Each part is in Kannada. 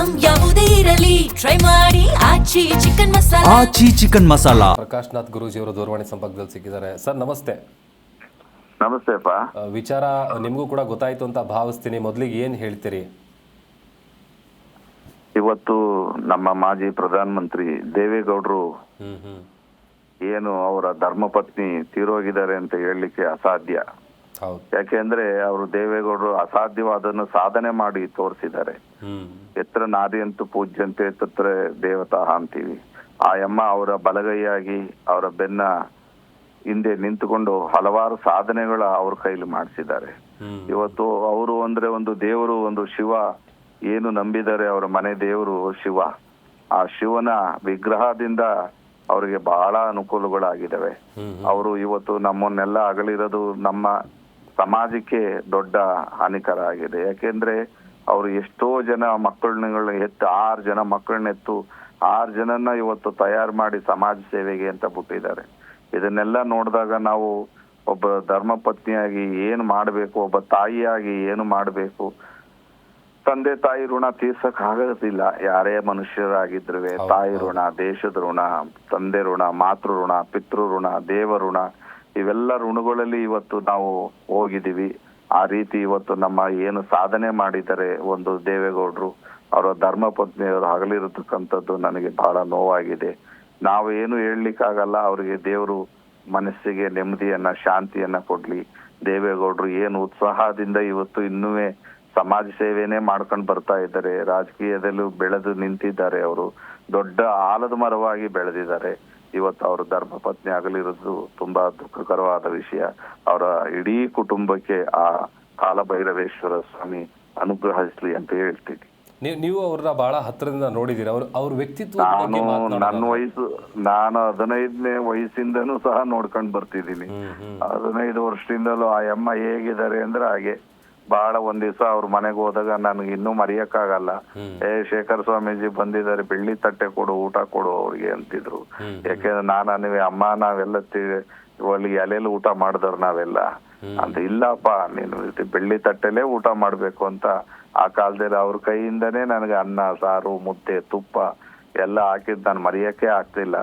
ಐಟಂ ಯಾವುದೇ ಇರಲಿ ಟ್ರೈ ಮಾಡಿ ಆಚಿ ಚಿಕನ್ ಮಸಾಲಾ. ಆಚಿ ಚಿಕನ್ ಮಸಾಲಾ. ಪ್ರಕಾಶ್ ನಾಥ್ ಗುರೂಜಿ ಅವರು ದೂರವಾಣಿ ಸಂಪರ್ಕದಲ್ಲಿ ಸಿಕ್ಕಿದ್ದಾರೆ. ಸರ್ ನಮಸ್ತೆ. ನಮಸ್ತೆ ಅಪ್ಪ. ವಿಚಾರ ನಿಮಗೂ ಕೂಡ ಗೊತ್ತಾಯ್ತು ಅಂತ ಭಾವಿಸ್ತೀನಿ. ಮೊದಲಿಗೆ ಏನು ಹೇಳ್ತೀರಿ? ಇವತ್ತು ನಮ್ಮ ಮಾಜಿ ಪ್ರಧಾನಮಂತ್ರಿ ದೇವೇಗೌಡರು ಏನು ಅವರ ಧರ್ಮಪತ್ನಿ ತೀರೋಗಿದ್ದಾರೆ ಅಂತ ಹೇಳಲಿಕ್ಕೆ ಅಸಾಧ್ಯ. ಯಾಕೆಂದ್ರೆ ಅವರು ದೇವೇಗೌಡರು ಅಸಾಧ್ಯವಾದನ್ನು ಸಾಧನೆ ಮಾಡಿ ತೋರಿಸಿದ್ದಾರೆ. ಎತ್ರ ನಾರಿಯಂತೂ ಪೂಜ್ಯಂತೆ ತತ್ರ ದೇವತಾ ಅಂತೀವಿ. ಆ ಅಮ್ಮ ಅವರ ಬಲಗೈಯಾಗಿ ಅವರ ಬೆನ್ನ ಹಿಂದೆ ನಿಂತುಕೊಂಡು ಹಲವಾರು ಸಾಧನೆಗಳ ಅವ್ರ ಕೈಲಿ ಮಾಡಿಸಿದ್ದಾರೆ. ಇವತ್ತು ಅವರು ಅಂದ್ರೆ ಒಂದು ದೇವರು, ಒಂದು ಶಿವ ಏನು ನಂಬಿದ್ದಾರೆ, ಅವರ ಮನೆ ದೇವರು ಶಿವ. ಆ ಶಿವನ ವಿಗ್ರಹದಿಂದ ಅವರಿಗೆ ಬಹಳ ಅನುಕೂಲಗಳಾಗಿದ್ದಾವೆ. ಅವರು ಇವತ್ತು ನಮ್ಮನ್ನೆಲ್ಲ ಅಗಲಿರೋದು ನಮ್ಮ ಸಮಾಜಕ್ಕೆ ದೊಡ್ಡ ಹಾನಿಕರ ಆಗಿದೆ. ಯಾಕೆಂದ್ರೆ ಅವರು ಎಷ್ಟೋ ಜನ ಮಕ್ಕಳನ್ನ ಎತ್ತು 6 ಜನ ಮಕ್ಕಳನ್ನೆತ್ತು 6 ಜನನ್ನ ಇವತ್ತು ತಯಾರು ಮಾಡಿ ಸಮಾಜ ಸೇವೆಗೆ ಅಂತ ಬಿಟ್ಟಿದ್ದಾರೆ. ಇದನ್ನೆಲ್ಲ ನೋಡಿದಾಗ ನಾವು ಒಬ್ಬ ಧರ್ಮಪತ್ನಿಯಾಗಿ ಏನು ಮಾಡಬೇಕು, ಒಬ್ಬ ತಾಯಿಯಾಗಿ ಏನು ಮಾಡಬೇಕು, ತಂದೆ ತಾಯಿ ಋಣ ತೀರ್ಸಕ್ ಆಗೋದಿಲ್ಲ. ಯಾರೇ ಮನುಷ್ಯರಾಗಿದ್ರು ತಾಯಿ ಋಣ, ದೇಶದ ಋಣ, ತಂದೆ ಋಣ, ಮಾತೃ ಋಣ, ಪಿತೃ ಋಣ, ದೇವ ಋಣ, ಇವೆಲ್ಲ ಋಣಗಳಲ್ಲಿ ಇವತ್ತು ನಾವು ಹೋಗಿದ್ದೀವಿ. ಆ ರೀತಿ ಇವತ್ತು ನಮ್ಮ ಏನು ಸಾಧನೆ ಮಾಡಿದ್ದಾರೆ ಒಂದು ದೇವೇಗೌಡರು, ಅವರ ಧರ್ಮಪತ್ನಿಯವರು ಹಗಲಿರತಕ್ಕಂಥದ್ದು ನನಗೆ ಬಹಳ ನೋವಾಗಿದೆ. ನಾವು ಏನು ಹೇಳಲಿಕ್ಕಾಗಲ್ಲ. ಅವರಿಗೆ ದೇವರು ಮನಸ್ಸಿಗೆ ನೆಮ್ಮದಿಯನ್ನ, ಶಾಂತಿಯನ್ನ ಕೊಡ್ಲಿ. ದೇವೇಗೌಡರು ಏನು ಉತ್ಸಾಹದಿಂದ ಇವತ್ತು ಇನ್ನೂ ಸಮಾಜ ಸೇವೆನೇ ಮಾಡ್ಕೊಂಡು ಬರ್ತಾ ಇದ್ದಾರೆ. ರಾಜಕೀಯದಲ್ಲೂ ಬೆಳೆದು ನಿಂತಿದ್ದಾರೆ. ಅವರು ದೊಡ್ಡ ಆಲದ ಮರವಾಗಿ ಬೆಳೆದಿದ್ದಾರೆ. ಇವತ್ತು ಅವರ ಧರ್ಮಪತ್ನಿ ಆಗಲಿರೋದು ತುಂಬಾ ದುಃಖಕರವಾದ ವಿಷಯ. ಅವರ ಇಡೀ ಕುಟುಂಬಕ್ಕೆ ಆ ಕಾಲಭೈರವೇಶ್ವರ ಸ್ವಾಮಿ ಅನುಗ್ರಹಿಸ್ಲಿ ಅಂತ ಹೇಳ್ತೀನಿ. ನೀವು ಅವ್ರನ್ನ ಬಹಳ ಹತ್ತಿರದಿಂದ ನೋಡಿದೀರ. ಅವ್ರ ವ್ಯಕ್ತಿತ್ವ ನನ್ನ ವಯಸ್ಸು, ನಾನು 15ನೇ ವಯಸ್ಸಿಂದನೂ ಸಹ ನೋಡ್ಕೊಂಡ್ ಬರ್ತಿದ್ದೀನಿ. 15 ವರ್ಷದಿಂದಲೂ ಆ ಅಮ್ಮ ಹೇಗಿದ್ದಾರೆ ಅಂದ್ರೆ ಹಾಗೆ. ಬಹಳ ಒಂದ್ ದಿವಸ ಅವ್ರ ಮನೆಗೆ ಹೋದಾಗ ನನ್ಗೆ ಇನ್ನೂ ಮರೆಯಕ್ಕಾಗಲ್ಲ. ಶೇಖರ್ ಸ್ವಾಮೀಜಿ ಬಂದಿದ್ದಾರೆ, ಬೆಳ್ಳಿ ತಟ್ಟೆ ಕೊಡು, ಊಟ ಕೊಡು ಅವ್ರಿಗೆ ಅಂತಿದ್ರು. ಯಾಕೆಂದ್ರೆ ನೀವೇ ಅಮ್ಮ ನಾವೆಲ್ಲ ಅಲ್ಲಿ ಎಲೆಯಲ್ಲಿ ಊಟ ಮಾಡಿದವ್ರು ನಾವೆಲ್ಲ ಅಂತ. ಇಲ್ಲಪ್ಪ, ನೀನು ಬೆಳ್ಳಿ ತಟ್ಟೆಲೇ ಊಟ ಮಾಡ್ಬೇಕು ಅಂತ. ಆ ಕಾಲದಲ್ಲಿ ಅವ್ರ ಕೈಯಿಂದನೇ ನನಗೆ ಅನ್ನ, ಸಾರು, ಮುದ್ದೆ, ತುಪ್ಪ ಎಲ್ಲ ಹಾಕಿದ್ ನಾನು ಮರೆಯಕ್ಕೆ ಆಗ್ತಿಲ್ಲ.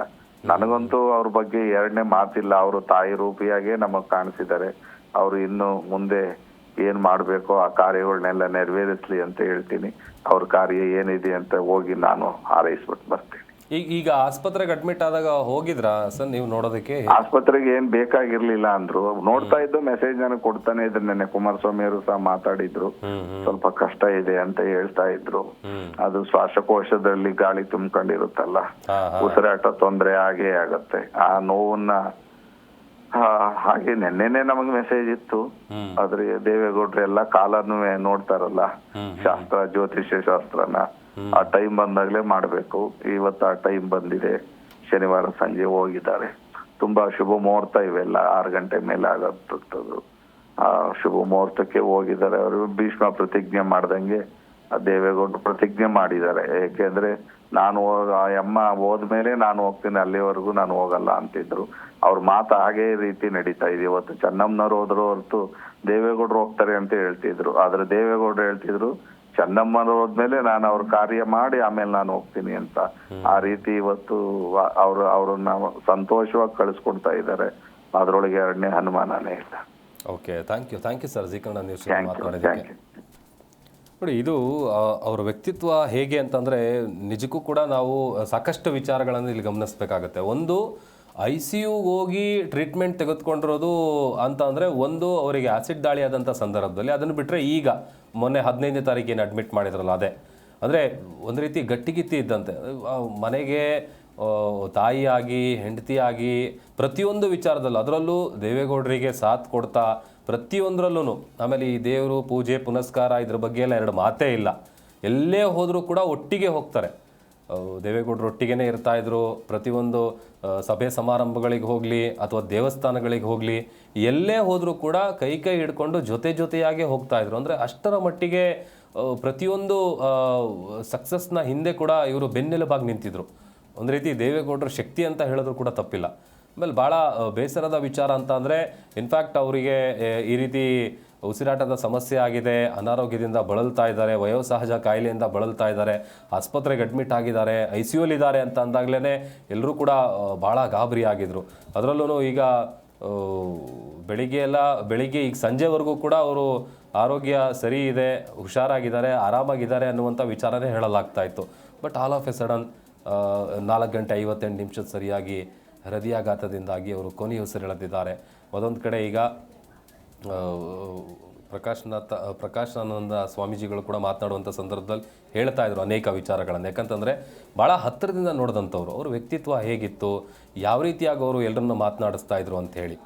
ನನಗಂತೂ ಅವ್ರ ಬಗ್ಗೆ ಎರಡನೇ ಮಾತಿಲ್ಲ. ಅವರು ತಾಯಿ ರೂಪಿಯಾಗೆ ನಮಗ್ ಕಾಣಿಸಿದ್ದಾರೆ. ಅವ್ರು ಇನ್ನು ಮುಂದೆ ಏನ್ ಮಾಡ್ಬೇಕೋ ಆ ಕಾರ್ಯಗಳನ್ನೆಲ್ಲ ನೆರವೇರಿಸ್ಲಿ ಅಂತ ಹೇಳ್ತೀನಿ. ಅವ್ರ ಕಾರ್ಯ ಏನಿದೆ ಅಂತ ಹೋಗಿ ನಾನು ಹಾರೈಸ್ಬಿಟ್ಟು ಬರ್ತೀನಿ. ಈಗ ಆಸ್ಪತ್ರೆಗೆ ಅಡ್ಮಿಟ್ ಆದಾಗ ಹೋಗಿದ್ರಾ ಸರ್ ನೀವು ನೋಡೋದಕ್ಕೆ? ಆಸ್ಪತ್ರೆಗೆ ಏನ್ ಬೇಕಾಗಿರ್ಲಿಲ್ಲ ಅಂದ್ರು. ನೋಡ್ತಾ ಇದ್ದು ಮೆಸೇಜ್ ನನಗೆ ಕೊಡ್ತಾನೆ ಇದ್ರು. ನೆನ್ನೆ ಕುಮಾರಸ್ವಾಮಿ ಅವರು ಸಹ ಮಾತಾಡಿದ್ರು. ಸ್ವಲ್ಪ ಕಷ್ಟ ಇದೆ ಅಂತ ಹೇಳ್ತಾ ಇದ್ರು. ಅದು ಶ್ವಾಸಕೋಶದಲ್ಲಿ ಗಾಳಿ ತುಂಬ್ಕೊಂಡಿರುತ್ತಲ್ಲ, ಉಸಿರಾಟ ತೊಂದ್ರೆ ಆಗೇ ಆಗತ್ತೆ. ಆ ನೋವನ್ನ ಹಾಗೆ ನೆನ್ನೆನೆ ನಮಗ್ ಮೆಸೇಜ್ ಇತ್ತು. ಆದ್ರೆ ದೇವೇಗೌಡ್ರು ಎಲ್ಲ ಕಾಲನು ನೋಡ್ತಾರಲ್ಲ, ಶಾಸ್ತ್ರ, ಜ್ಯೋತಿಷ್ಯ ಶಾಸ್ತ್ರನ ಆ ಟೈಮ್ ಬಂದಾಗ್ಲೇ ಮಾಡ್ಬೇಕು. ಇವತ್ತು ಆ ಟೈಮ್ ಬಂದಿದೆ. ಶನಿವಾರ ಸಂಜೆ ಹೋಗಿದ್ದಾರೆ. ತುಂಬಾ ಶುಭ ಮುಹೂರ್ತ ಇವೆಲ್ಲ. 6 ಗಂಟೆ ಮೇಲೆ ಆಗತ್ತದು. ಆ ಶುಭ ಮುಹೂರ್ತಕ್ಕೆ ಹೋಗಿದ್ದಾರೆ. ಅವರು ಭೀಷ್ಮ ಪ್ರತಿಜ್ಞೆ ಮಾಡ್ದಂಗೆ ದೇವೇಗೌಡರು ಪ್ರತಿಜ್ಞೆ ಮಾಡಿದ್ದಾರೆ. ಯಾಕೆಂದ್ರೆ ನಾನು ಆ ಅಮ್ಮ ಹೋದ್ಮೇಲೆ ನಾನು ಹೋಗ್ತೀನಿ, ಅಲ್ಲಿವರೆಗೂ ನಾನು ಹೋಗಲ್ಲ ಅಂತಿದ್ರು. ಅವ್ರ ಮಾತು ಹಾಗೆ ರೀತಿ ನಡೀತಾ ಇದೆ. ಇವತ್ತು ಚೆನ್ನಮ್ಮನವ್ರು ಹೋದ್ರು ಹೊರತು ದೇವೇಗೌಡರು ಹೋಗ್ತಾರೆ ಅಂತ ಹೇಳ್ತಿದ್ರು. ಆದ್ರೆ ದೇವೇಗೌಡರು ಹೇಳ್ತಿದ್ರು ಚೆನ್ನಮ್ಮನವ್ರು ಹೋದ್ಮೇಲೆ ನಾನು ಅವ್ರ ಕಾರ್ಯ ಮಾಡಿ ಆಮೇಲೆ ನಾನು ಹೋಗ್ತೀನಿ ಅಂತ. ಆ ರೀತಿ ಇವತ್ತು ಅವ್ರನ್ನ ಸಂತೋಷವಾಗಿ ಕಳಿಸ್ಕೊಡ್ತಾ ಇದ್ದಾರೆ. ಅದ್ರೊಳಗೆ ಎರಡನೇ ಅನುಮಾನನೇ ಇಲ್ಲ. Okay, thank you sir Zee Kannada news ಮಾತನಾಡಿದ್ದಕ್ಕೆ. ನೋಡಿ, ಇದು ಅವರ ವ್ಯಕ್ತಿತ್ವ ಹೇಗೆ ಅಂತಂದರೆ ನಿಜಕ್ಕೂ ಕೂಡ ನಾವು ಸಾಕಷ್ಟು ವಿಚಾರಗಳನ್ನು ಇಲ್ಲಿ ಗಮನಿಸಬೇಕಾಗತ್ತೆ. ಒಂದು, ICU ಹೋಗಿ ಟ್ರೀಟ್ಮೆಂಟ್ ತೆಗೆದುಕೊಂಡಿರೋದು ಅಂತ ಅಂದರೆ ಒಂದು, ಅವರಿಗೆ ಆ್ಯಸಿಡ್ ದಾಳಿ ಆದಂಥ ಸಂದರ್ಭದಲ್ಲಿ. ಅದನ್ನು ಬಿಟ್ಟರೆ ಈಗ ಮೊನ್ನೆ 15ನೇ ತಾರೀಕೇನು ಅಡ್ಮಿಟ್ ಮಾಡಿದ್ರಲ್ಲ, ಅದೇ ಅಂದರೆ ಒಂದು ರೀತಿ ಗಟ್ಟಿಗಿತ್ತಿ ಇದ್ದಂತೆ. ಮನೆಗೆ ತಾಯಿಯಾಗಿ, ಹೆಂಡತಿಯಾಗಿ, ಪ್ರತಿಯೊಂದು ವಿಚಾರದಲ್ಲೂ, ಅದರಲ್ಲೂ ದೇವೇಗೌಡರಿಗೆ ಸಾಥ್ ಕೊಡ್ತಾ ಪ್ರತಿಯೊಂದರಲ್ಲೂ. ಆಮೇಲೆ ಈ ದೇವರು ಪೂಜೆ ಪುನಸ್ಕಾರ ಇದ್ರ ಬಗ್ಗೆ ಎಲ್ಲ 2 ಮಾತೇ ಇಲ್ಲ. ಎಲ್ಲೇ ಹೋದರೂ ಕೂಡ ಒಟ್ಟಿಗೆ ಹೋಗ್ತಾರೆ. ದೇವೇಗೌಡರು ಒಟ್ಟಿಗೆ ಇರ್ತಾಯಿದ್ರು. ಪ್ರತಿಯೊಂದು ಸಭೆ ಸಮಾರಂಭಗಳಿಗೆ ಹೋಗಲಿ ಅಥವಾ ದೇವಸ್ಥಾನಗಳಿಗೆ ಹೋಗಲಿ, ಎಲ್ಲೇ ಹೋದರೂ ಕೂಡ ಕೈ ಹಿಡ್ಕೊಂಡು ಜೊತೆಯಾಗೆ ಹೋಗ್ತಾಯಿದ್ರು. ಅಂದರೆ ಅಷ್ಟರ ಮಟ್ಟಿಗೆ ಪ್ರತಿಯೊಂದು ಸಕ್ಸಸ್ನ ಹಿಂದೆ ಕೂಡ ಇವರು ಬೆನ್ನೆಲುಬಾಗಿ ನಿಂತಿದ್ರು. ಒಂದು ರೀತಿ ದೇವೇಗೌಡರ ಶಕ್ತಿ ಅಂತ ಹೇಳಿದ್ರು ಕೂಡ ತಪ್ಪಿಲ್ಲ. ಆಮೇಲೆ ಭಾಳ ಬೇಸರದ ವಿಚಾರ ಅಂತ ಅಂದರೆ, ಇನ್ಫ್ಯಾಕ್ಟ್ ಅವರಿಗೆ ಈ ರೀತಿ ಉಸಿರಾಟದ ಸಮಸ್ಯೆ ಆಗಿದೆ, ಅನಾರೋಗ್ಯದಿಂದ ಬಳಲ್ತಾ ಇದ್ದಾರೆ, ವಯೋಸಹಜ ಕಾಯಿಲೆಯಿಂದ ಬಳಲ್ತಾ ಇದ್ದಾರೆ, ಆಸ್ಪತ್ರೆಗೆ ಅಡ್ಮಿಟ್ ಆಗಿದ್ದಾರೆ, ICU ಇದ್ದಾರೆ ಅಂತ ಅಂದಾಗಲೇ ಎಲ್ಲರೂ ಕೂಡ ಭಾಳ ಗಾಬರಿ ಆಗಿದ್ರು. ಅದರಲ್ಲೂ ಈಗ ಬೆಳಿಗ್ಗೆ ಈಗ ಸಂಜೆವರೆಗೂ ಕೂಡ ಅವರು ಆರೋಗ್ಯ ಸರಿ ಇದೆ, ಹುಷಾರಾಗಿದ್ದಾರೆ, ಆರಾಮಾಗಿದ್ದಾರೆ ಅನ್ನುವಂಥ ವಿಚಾರನೇ ಹೇಳಲಾಗ್ತಾ ಇತ್ತು. But all of A sudden 4:58 ಸರಿಯಾಗಿ ಹೃದಯಾಘಾತದಿಂದಾಗಿ ಅವರು ಕೊನೆಯುಸಿರೆಳೆದಿದ್ದಾರೆ. ಮತ್ತೊಂದು ಕಡೆ ಈಗ ಪ್ರಕಾಶಾನಂದ ಸ್ವಾಮೀಜಿಗಳು ಕೂಡ ಮಾತನಾಡುವಂಥ ಸಂದರ್ಭದಲ್ಲಿ ಹೇಳ್ತಾ ಇದ್ರು ಅನೇಕ ವಿಚಾರಗಳನ್ನು. ಯಾಕಂತಂದರೆ ಭಾಳ ಹತ್ತಿರದಿಂದ ನೋಡಿದಂಥವ್ರು, ಅವ್ರ ವ್ಯಕ್ತಿತ್ವ ಹೇಗಿತ್ತು, ಯಾವ ರೀತಿಯಾಗಿ ಅವರು ಎಲ್ಲರನ್ನು ಮಾತನಾಡಿಸ್ತಾ ಇದ್ರು ಅಂತ ಹೇಳಿ.